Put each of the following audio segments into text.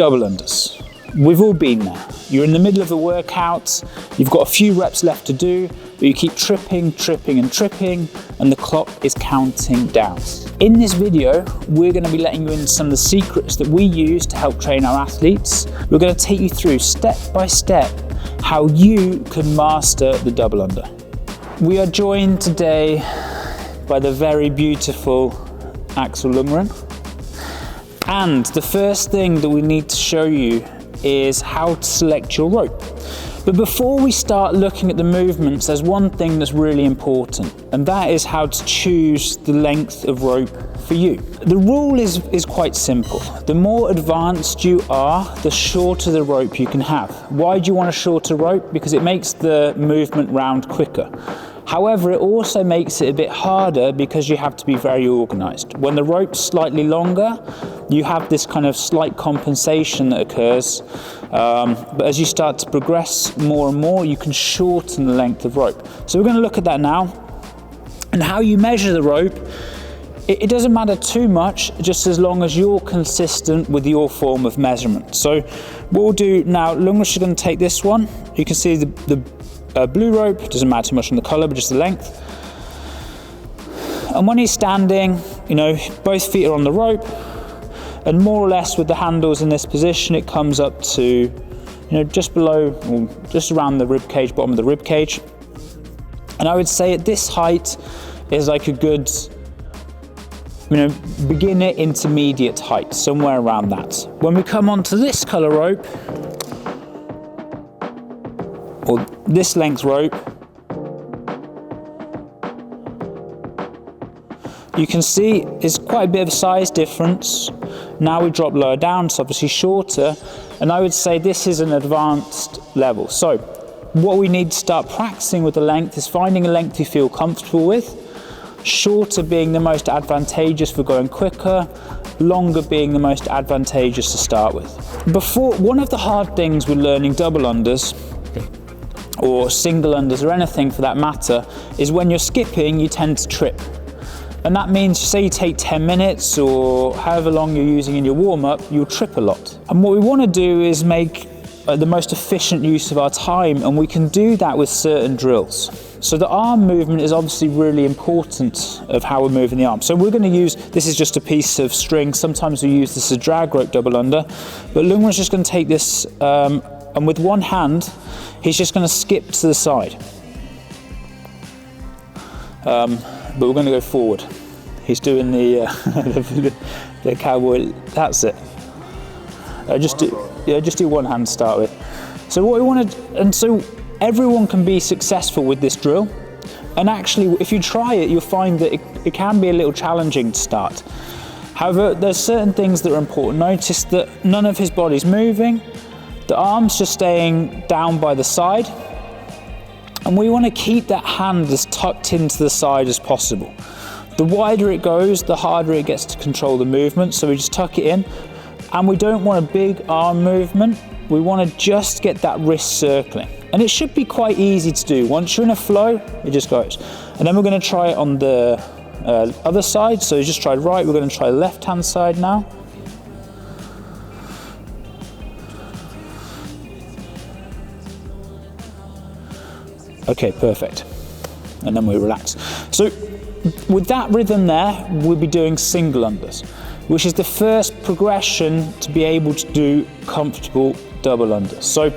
double unders. We've all been there. You're in the middle of a workout, you've got a few reps left to do, but you keep tripping, and the clock is counting down. In this video, we're going to be letting you in some of the secrets that we use to help train our athletes. We're going to take you through step by step how you can master the double under. We are joined today by the very beautiful Axel Lundgren. And the first thing that we need to show you is how to select your rope. But before we start looking at the movements, there's one thing that's really important, and that is how to choose the length of rope for you. The rule is quite simple. The more advanced you are, the shorter the rope you can have. Why do you want a shorter rope? Because it makes the movement round quicker. However, it also makes it a bit harder because you have to be very organized. When the rope's slightly longer, you have this kind of slight compensation that occurs. But as you start to progress more and more, you can shorten the length of rope. So we're going to look at that now. And how you measure the rope, it doesn't matter too much, just as long as you're consistent with your form of measurement. So what we'll do now, Lundgren's going to take this one. You can see the blue rope, doesn't matter too much on the color, but just the length. And when he's standing, you know, both feet are on the rope, and more or less with the handles in this position, it comes up to, you know, just below, or just around the rib cage, bottom of the rib cage. And I would say at this height is like a good, you know, beginner intermediate height, somewhere around that. When we come onto this color rope, or this length rope, you can see it's quite a bit of a size difference. Now we drop lower down, it's obviously shorter, and I would say this is an advanced level. So what we need to start practicing with the length is finding a length you feel comfortable with, shorter being the most advantageous for going quicker, longer being the most advantageous to start with. One of the hard things with learning double unders, or single unders, or anything for that matter, is when you're skipping, you tend to trip. And that means, say you take 10 minutes or however long you're using in your warm-up, you'll trip a lot. And what we want to do is make the most efficient use of our time, and we can do that with certain drills. So the arm movement is obviously really important of how we're moving the arm. So we're going to use, this is just a piece of string, sometimes we use this as a drag rope double under, but Lundgren's just going to take this, and with one hand, he's just going to skip to the side. But we're going to go forward. He's doing the the cowboy. That's it. Just do one hand to start with. So what we want to, and so everyone can be successful with this drill. And actually, if you try it, you'll find that it can be a little challenging to start. However, there's certain things that are important. Notice that none of his body's moving. The arm's just staying down by the side. And we want to keep that hand as tucked into the side as possible. The wider it goes, the harder it gets to control the movement. So we just tuck it in. And we don't want a big arm movement. We want to just get that wrist circling. And it should be quite easy to do. Once you're in a flow, it just goes. And then we're going to try it on the other side. So you just tried right, we're going to try the left-hand side now. Okay, perfect. And then we relax. So with that rhythm there, we'll be doing single unders, which is the first progression to be able to do comfortable double unders. So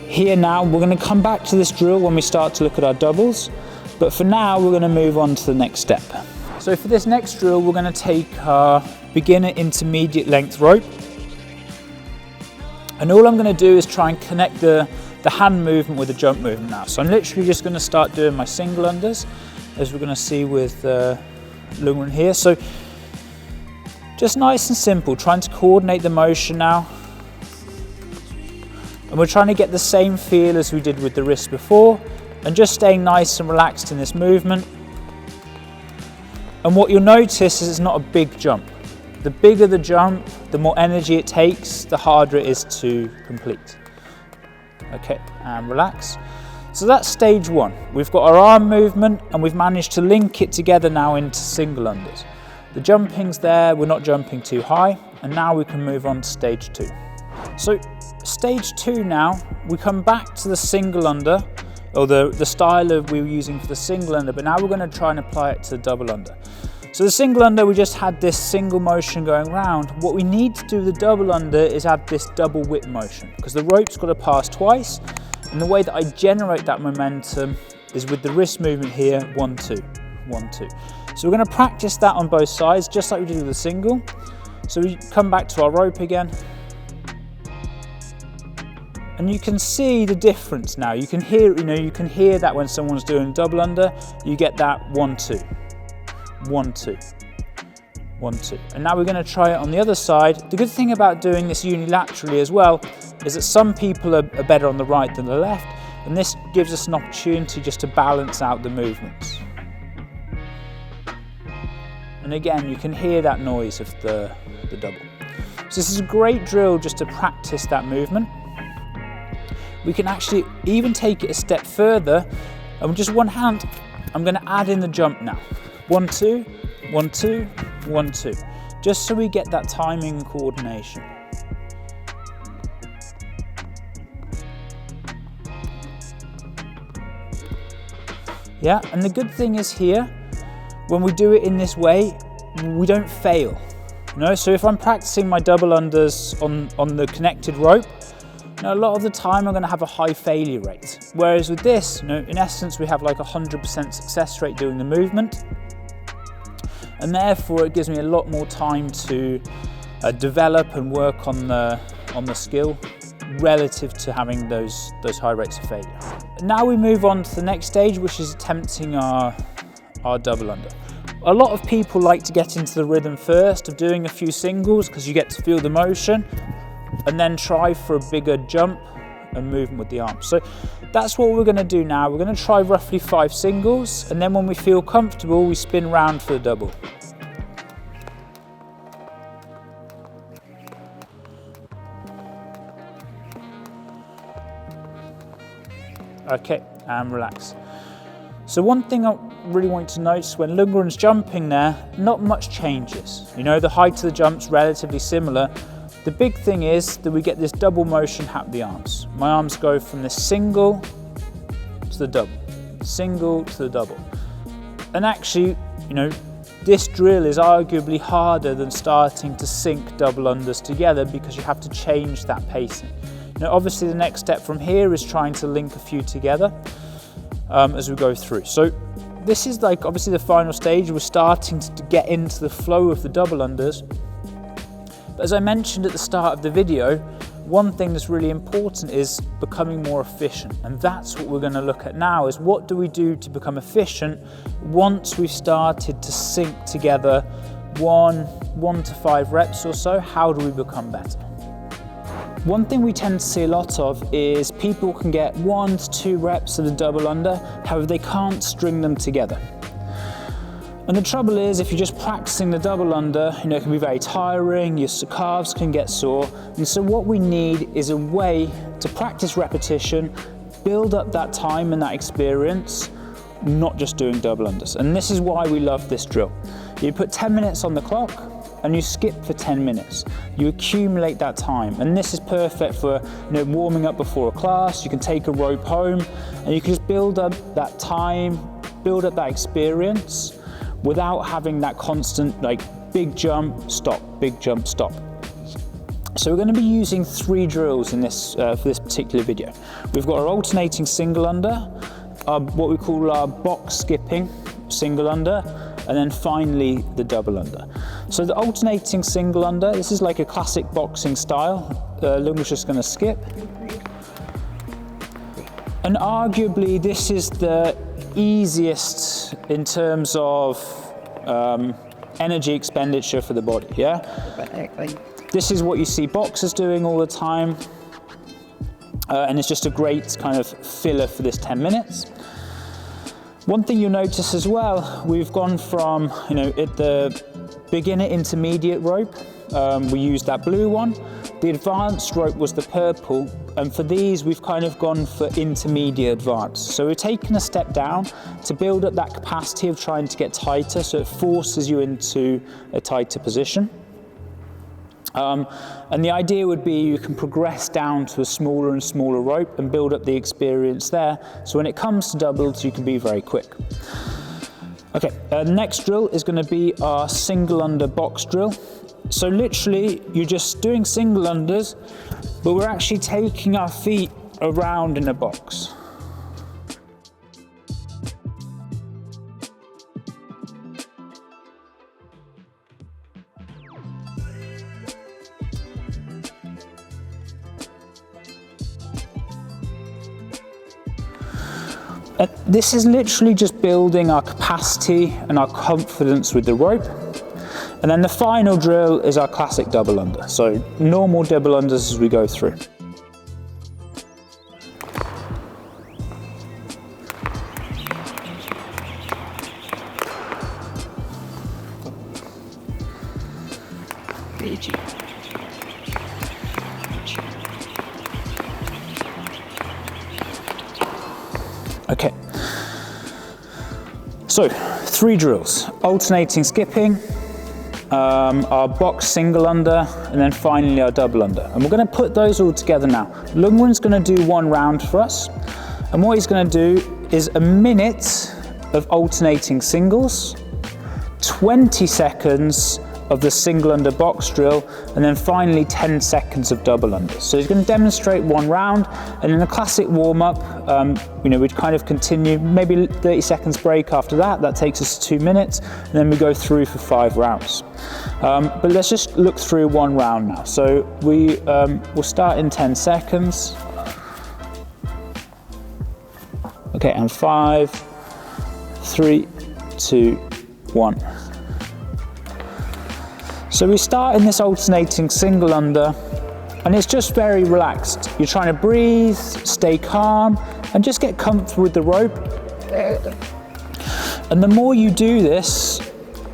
here now, we're going to come back to this drill when we start to look at our doubles, but for now, we're going to move on to the next step. So for this next drill, we're going to take our beginner intermediate length rope, and all I'm going to do is try and connect the hand movement with the jump movement now. So I'm literally just going to start doing my single unders, as we're going to see with Lundgren here. So just nice and simple, trying to coordinate the motion now. And we're trying to get the same feel as we did with the wrist before, and just staying nice and relaxed in this movement. And what you'll notice is it's not a big jump. The bigger the jump, the more energy it takes, the harder it is to complete. Okay, and relax. So that's stage one. We've got our arm movement and we've managed to link it together now into single unders. The jumping's there, we're not jumping too high, and now we can move on to stage two. So stage 2 now, we come back to the single under, or the style of we were using for the single under, but now we're going to try and apply it to the double under. So the single under, we just had this single motion going round. What we need to do with the double under is add this double whip motion, because the rope's got to pass twice, and the way that I generate that momentum is with the wrist movement here, 1, 2, 1, 2. So we're going to practice that on both sides, just like we did with the single. So we come back to our rope again. And you can see the difference now. You can hear, you can hear that when someone's doing double under, you get that 1, 2, 1, 2, 1, 2. And now we're going to try it on the other side. The good thing about doing this unilaterally as well is that some people are better on the right than the left, and this gives us an opportunity just to balance out the movements. And again, you can hear that noise of the double. So this is a great drill just to practice that movement. We can actually even take it a step further, and with just one hand, I'm going to add in the jump now. 1, 2, 1, 2, 1, 2, just so we get that timing and coordination. Yeah, and the good thing is here, when we do it in this way, we don't fail. So if I'm practicing my double unders on the connected rope, a lot of the time I'm going to have a high failure rate. Whereas with this, in essence, we have like 100% success rate doing the movement. And therefore it gives me a lot more time to develop and work on the skill relative to having those high rates of failure. Now we move on to the next stage, which is attempting our double under. A lot of people like to get into the rhythm first of doing a few singles because you get to feel the motion, and then try for a bigger jump and movement with the arms. So that's what we're going to do now. We're going to try roughly 5 singles, and then when we feel comfortable, we spin round for the double. Okay, and relax. So one thing I really want you to notice when Lundgren's jumping there, not much changes. The height of the jump's relatively similar. The big thing is that we get this double motion at the arms. My arms go from the single to the double, single to the double. And actually, this drill is arguably harder than starting to sync double unders together because you have to change that pacing. Obviously the next step from here is trying to link a few together as we go through. So this is like obviously the final stage. We're starting to get into the flow of the double unders. But as I mentioned at the start of the video, one thing that's really important is becoming more efficient. And that's what we're going to look at now, is what do we do to become efficient once we've started to sync together 1 to 5 reps or so. How do we become better? One thing we tend to see a lot of is people can get 1 to 2 reps of the double under, however they can't string them together. And the trouble is, if you're just practicing the double under, it can be very tiring, your calves can get sore. And so what we need is a way to practice repetition, build up that time and that experience, not just doing double unders. And this is why we love this drill. You put 10 minutes on the clock and you skip for 10 minutes. You accumulate that time. And this is perfect for warming up before a class. You can take a rope home and you can just build up that time, build up that experience, without having that constant big jump, stop, big jump, stop. So we're going to be using 3 drills in this for this particular video. We've got our alternating single under, what we call our box skipping single under, and then finally the double under. So the alternating single under, this is like a classic boxing style. Lundgren's just going to skip. And arguably this is the easiest in terms of energy expenditure for the body, yeah? This is what you see boxers doing all the time, and it's just a great kind of filler for this 10 minutes. One thing you'll notice as well, we've gone from, at the beginner intermediate rope, we used that blue one. The advanced rope was the purple, and for these we've kind of gone for intermediate advanced. So we're taking a step down to build up that capacity of trying to get tighter, so it forces you into a tighter position. And the idea would be you can progress down to a smaller and smaller rope and build up the experience there. So when it comes to doubles, you can be very quick. Okay, next drill is going to be our single under box drill. So literally, you're just doing single unders, but we're actually taking our feet around in a box. This is literally just building our capacity and our confidence with the rope. And then the final drill is our classic double under. So normal double unders as we go through. Okay, so 3 drills: alternating skipping, our box single under, and then finally our double under. And we're going to put those all together now. Lungwin's going to do 1 round for us, and what he's going to do is a minute of alternating singles, 20 seconds of the single under box drill, and then finally 10 seconds of double under. So he's going to demonstrate 1 round, and in a classic warm-up, we'd kind of continue, maybe 30 seconds break after that. That takes us 2 minutes, and then we go through for 5 rounds. But let's just look through 1 round now. So we'll start in 10 seconds. Okay, and 5, 3, 2, 1. So we start in this alternating single under, and it's just very relaxed. You're trying to breathe, stay calm, and just get comfortable with the rope. And the more you do this,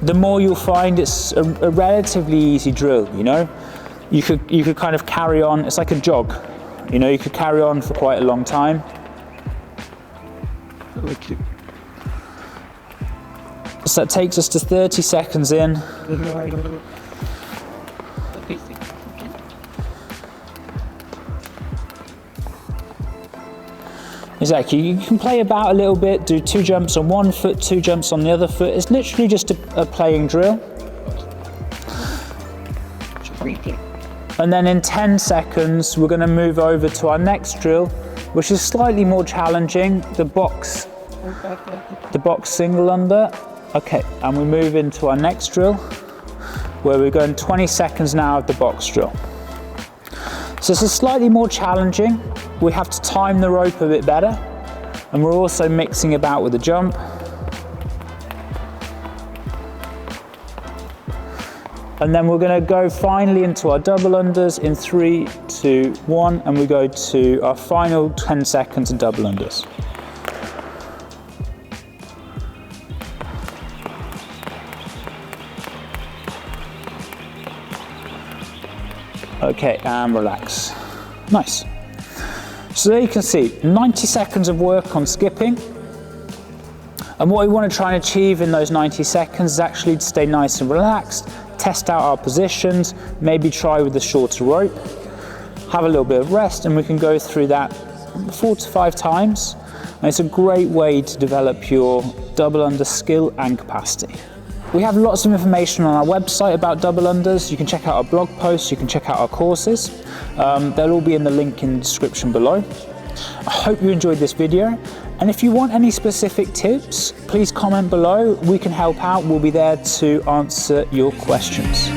the more you'll find it's a relatively easy drill, you know? You could kind of carry on, it's like a jog. You know, you could carry on for quite a long time. So that takes us to 30 seconds in. Exactly, you can play about a little bit, do 2 jumps on one foot, 2 jumps on the other foot. It's literally just a playing drill. And then in 10 seconds, we're going to move over to our next drill, which is slightly more challenging, the box single under. Okay, and we move into our next drill, where we're going 20 seconds now of the box drill. So this is slightly more challenging. We have to time the rope a bit better, and we're also mixing about with the jump. And then we're going to go finally into our double unders in 3, 2, 1, and we go to our final 10 seconds of double unders. Okay, and relax. Nice. So there you can see 90 seconds of work on skipping. And what we want to try and achieve in those 90 seconds is actually to stay nice and relaxed, test out our positions, maybe try with the shorter rope, have a little bit of rest, and we can go through that 4 to 5 times. And it's a great way to develop your double under skill and capacity. We have lots of information on our website about double unders. You can check out our blog posts, you can check out our courses. They'll all be in the link in the description below. I hope you enjoyed this video. And if you want any specific tips, please comment below. We can help out. We'll be there to answer your questions.